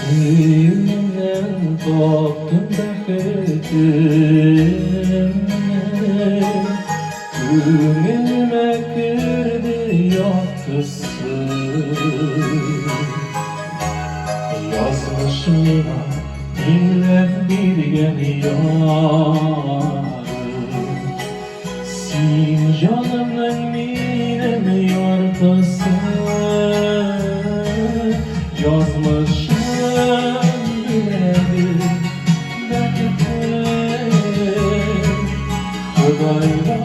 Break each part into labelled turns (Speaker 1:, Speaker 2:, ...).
Speaker 1: Suyundan baktım bekledim, gönlüme girdi yatısı. Yazmışım ya dinler bir geliyor, Sincan'ın minem yortası. Yazmışım Hıdayla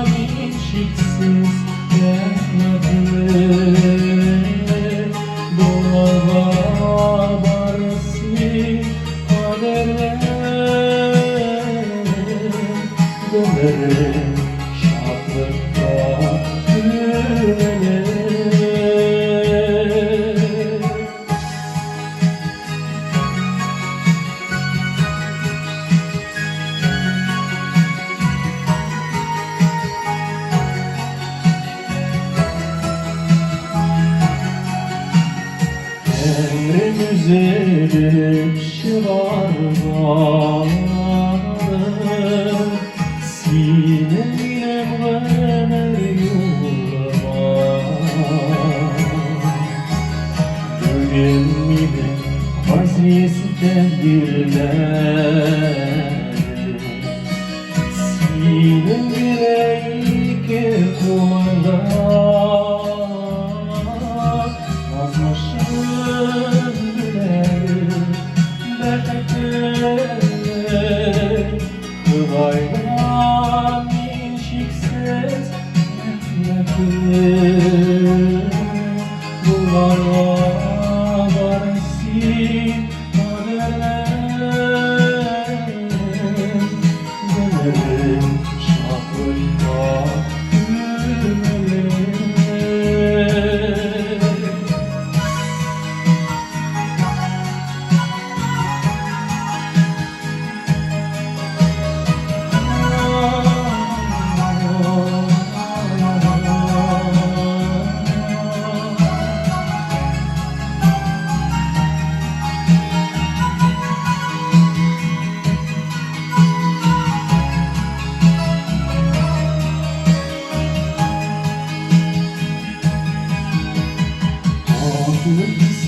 Speaker 1: biçiksiz gelmedi, Dolaba barısı kaderler, dönerim şadlıkta gülmeler. Emrim üzerim şivarları, Sinemle mğemer yoluma. Gönlümün vaziyesinden birler, Sinem yüreği ki kumarlar. Yazmışım gülerim dertler, Hıdayla minşiksiz mehmetim. Bunlarla barısı kaderler, dönerim şahlıkta gülmeler.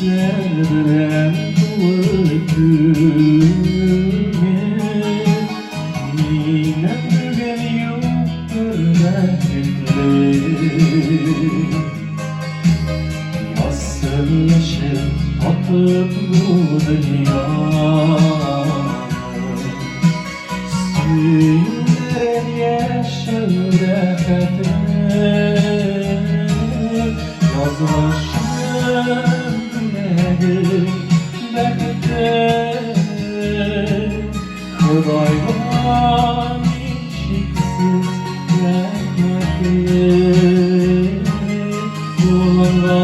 Speaker 1: Hislerden dolu güne, Minem geliyordur dertlerim. Yassınlaşır atıp bu dünyaya, Suyundan yaşır dertlerim. Yazmışım Hıdayla minşiksiz gelmedi, Yolunda